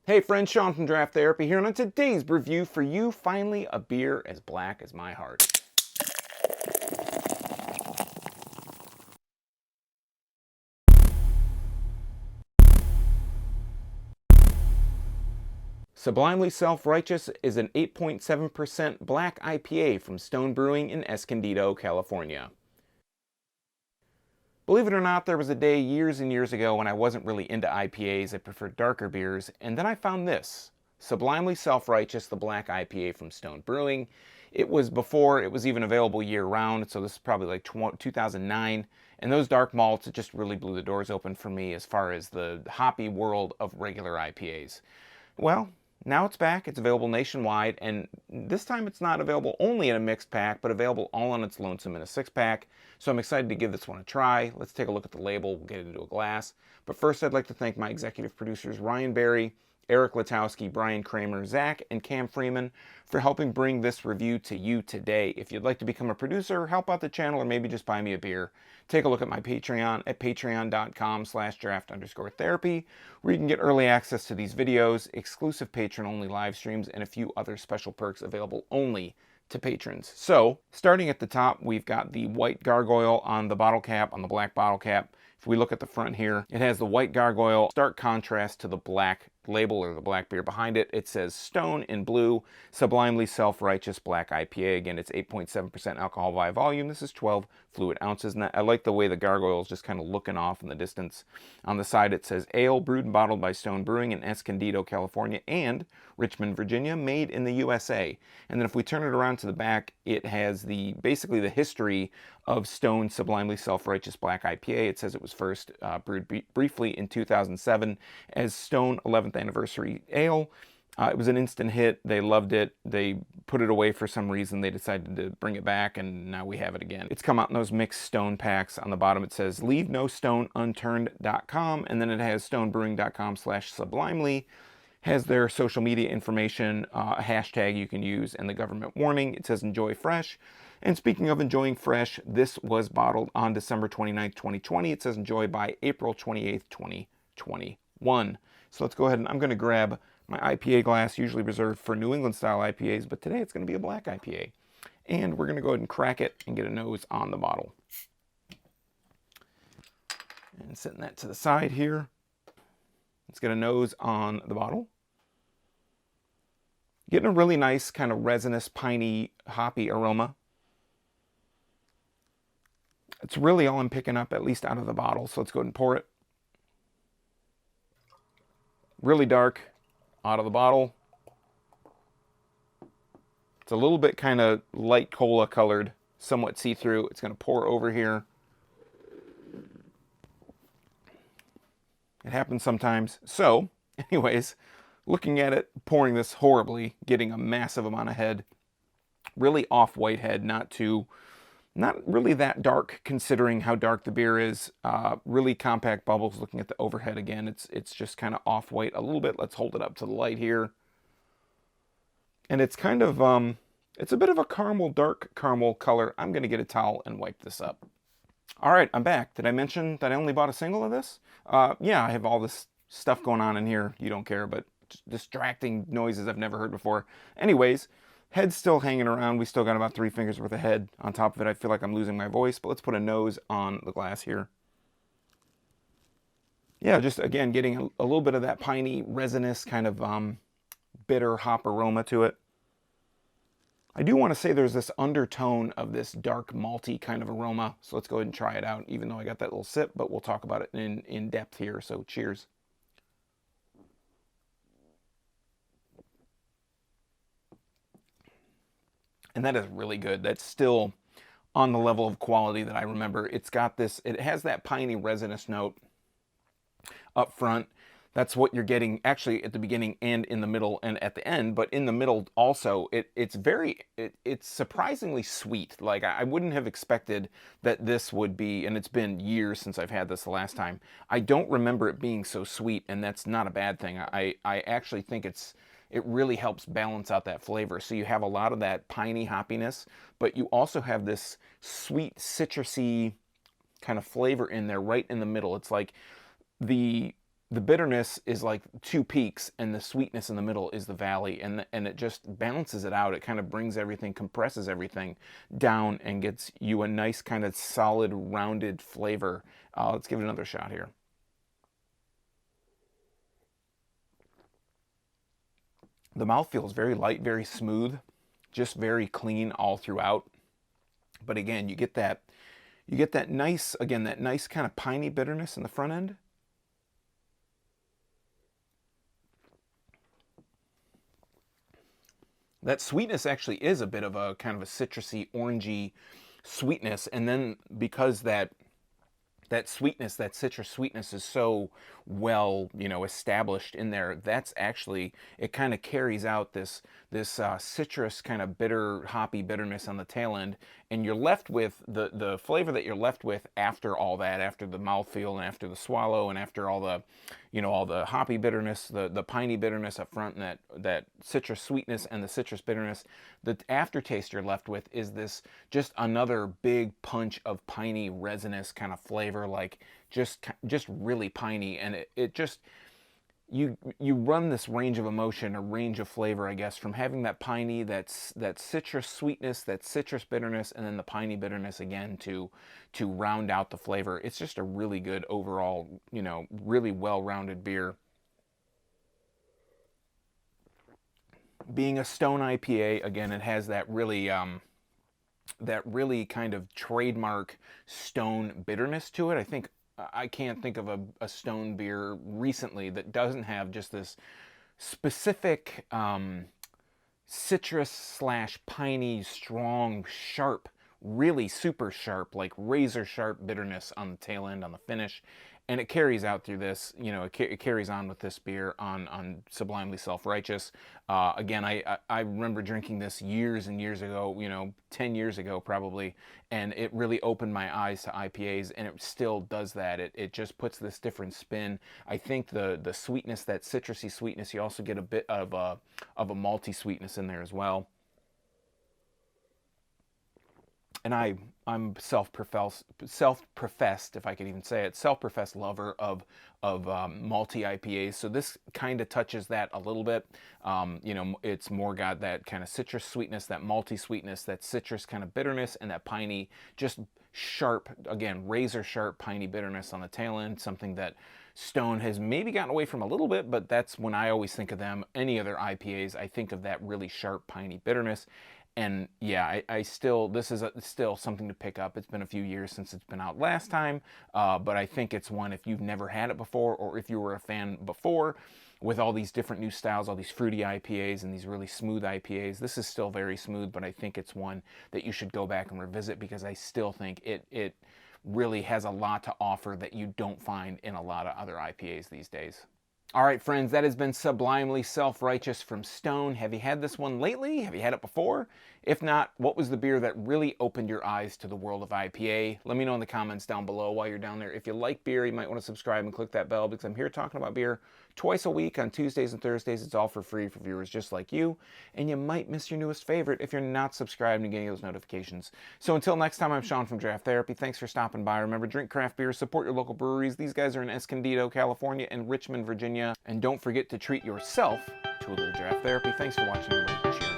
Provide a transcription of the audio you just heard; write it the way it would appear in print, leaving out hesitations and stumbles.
Hey friends, Sean from Draft Therapy here, and on today's review for you, finally a beer as black as my heart. Sublimely Self-Righteous is an 8.7% black IPA from Stone Brewing in Escondido, California. Believe it or not, there was a day years and years ago when I wasn't really into IPAs, I preferred darker beers, and then I found this, Sublimely Self-Righteous, the black IPA from Stone Brewing. It was before it was even available year-round, so this is probably like 2009, and those dark malts, it just really blew the doors open for me as far as the hoppy world of regular IPAs. Well, now it's back, it's available nationwide, and this time it's not available only in a mixed pack, but available all on its lonesome in a 6-pack. So I'm excited to give this one a try. Let's take a look at the label, we'll get it into a glass. But first I'd like to thank my executive producers Ryan Berry, Eric Latowski, Brian Kramer, Zach, and Cam Freeman for helping bring this review to you today. If you'd like to become a producer, help out the channel, or maybe just buy me a beer, take a look at my Patreon at patreon.com/draft_therapy, where you can get early access to these videos, exclusive patron-only live streams, and a few other special perks available only to patrons. So, starting at the top, we've got the white gargoyle on the bottle cap, on the black bottle cap. If we look at the front here, it has the white gargoyle, stark contrast to the black label or the black beer behind it. It says Stone in blue, Sublimely Self-Righteous Black IPA. Again, it's 8.7% alcohol by volume. This is 12 fluid ounces. And I like the way the gargoyle is just kind of looking off in the distance. On the side, it says Ale, brewed and bottled by Stone Brewing in Escondido, California, and Richmond, Virginia, made in the USA. And then if we turn it around to the back, it has basically the history of Stone Sublimely Self-Righteous Black IPA. It says it was first brewed briefly in 2007 as Stone 11th Anniversary Ale. It was an instant hit. They loved it. They put it away for some reason. They decided to bring it back, and now we have it again. It's come out in those mixed Stone packs. On the bottom it says leavenoStoneUnturned.com, and then it has stonebrewing.com/sublimely. Has their social media information, a hashtag you can use, and the government warning. It says enjoy fresh. And speaking of enjoying fresh, this was bottled on December 29th, 2020. It says enjoy by April 28th, 2021. So let's go ahead and I'm going to grab my IPA glass, usually reserved for New England style IPAs, but today it's going to be a black IPA. And we're going to go ahead and crack it and get a nose on the bottle. And setting that to the side here. Let's get a nose on the bottle. Getting a really nice kind of resinous, piney, hoppy aroma. It's really all I'm picking up, at least out of the bottle. So let's go ahead and pour it. Really dark out of the bottle. It's a little bit kind of light cola colored, somewhat see-through. It's going to pour over here. It happens sometimes. So, anyways, looking at it, pouring this horribly, getting a massive amount of head. Really off-white head, not really that dark considering how dark the beer is. Really compact bubbles. Looking at the overhead again, it's just kind of off-white a little bit. Let's hold it up to the light here. And it's kind of, it's a bit of a caramel, dark caramel color. I'm going to get a towel and wipe this up. All right, I'm back. Did I mention that I only bought a single of this? Yeah, I have all this stuff going on in here. You don't care, but distracting noises I've never heard before. Anyways, head's still hanging around. We still got about 3 fingers worth of head. On top of it, I feel like I'm losing my voice, but let's put a nose on the glass here. Yeah, just again, getting a little bit of that piney, resinous kind of bitter hop aroma to it. I do want to say there's this undertone of this dark malty kind of aroma. So let's go ahead and try it out, even though I got that little sip, but we'll talk about it in depth here. So cheers. And that is really good. That's still on the level of quality that I remember. It's got this, it has that piney resinous note up front. That's what you're getting actually at the beginning and in the middle and at the end, but in the middle also, it's surprisingly sweet. Like I wouldn't have expected that this would be, and it's been years since I've had this the last time. I don't remember it being so sweet, and that's not a bad thing. I actually think it really helps balance out that flavor. So you have a lot of that piney hoppiness, but you also have this sweet citrusy kind of flavor in there right in the middle. It's like the the bitterness is like two peaks, and the sweetness in the middle is the valley, and it just balances it out. It kind of brings everything, compresses everything down, and gets you a nice kind of solid, rounded flavor. Let's give it another shot here. The mouthfeel is very light, very smooth, just very clean all throughout. But again, you get that nice, again, that nice kind of piney bitterness in the front end. That sweetness actually is a bit of a kind of a citrusy, orangey sweetness, and then because that sweetness, that citrus sweetness is so well, established in there, that's actually, it kind of carries out this citrus kind of bitter, hoppy bitterness on the tail end, and you're left with the flavor that you're left with after all that, after the mouthfeel and after the swallow and after all the, all the hoppy bitterness, the piney bitterness up front, and that citrus sweetness and the citrus bitterness. The aftertaste you're left with is this just another big punch of piney resinous kind of flavor, like just really piney, and it just, you run this range of emotion, a range of flavor, I guess, from having that piney, that citrus sweetness, that citrus bitterness, and then the piney bitterness again to round out the flavor. It's just a really good overall, really well-rounded beer. Being a Stone IPA, again, it has that really kind of trademark Stone bitterness to it. I can't think of a Stone beer recently that doesn't have just this specific citrus slash piney, strong, sharp, really super sharp, like razor sharp bitterness on the tail end, on the finish. And it carries out through this, it carries on with this beer on Sublimely Self-Righteous. Again, I remember drinking this years and years ago, 10 years ago probably, and it really opened my eyes to IPAs, and it still does that. It just puts this different spin. I think the sweetness, that citrusy sweetness, you also get a bit of a malty sweetness in there as well. And I'm self-professed, if I could even say it, self-professed lover of malty IPAs. So this kind of touches that a little bit. It's more got that kind of citrus sweetness, that malty sweetness, that citrus kind of bitterness, and that piney, just sharp, again, razor sharp piney bitterness on the tail end. Something that Stone has maybe gotten away from a little bit, but that's when I always think of them. Any other IPAs, I think of that really sharp piney bitterness. And yeah, this is still something to pick up. It's been a few years since it's been out last time, but I think it's one, if you've never had it before, or if you were a fan before, with all these different new styles, all these fruity IPAs and these really smooth IPAs, this is still very smooth, but I think it's one that you should go back and revisit, because I still think it really has a lot to offer that you don't find in a lot of other IPAs these days. All right, friends, that has been Sublimely Self-Righteous from Stone. Have you had this one lately? Have you had it before? If not, what was the beer that really opened your eyes to the world of IPA? Let me know in the comments down below while you're down there. If you like beer, you might want to subscribe and click that bell, because I'm here talking about beer twice a week on Tuesdays and Thursdays. It's all for free for viewers just like you. And you might miss your newest favorite if you're not subscribed and getting those notifications. So until next time, I'm Sean from Draft Therapy. Thanks for stopping by. Remember, drink craft beer, support your local breweries. These guys are in Escondido, California, and Richmond, Virginia. And don't forget to treat yourself to a little draft therapy. Thanks for watching. Cheers.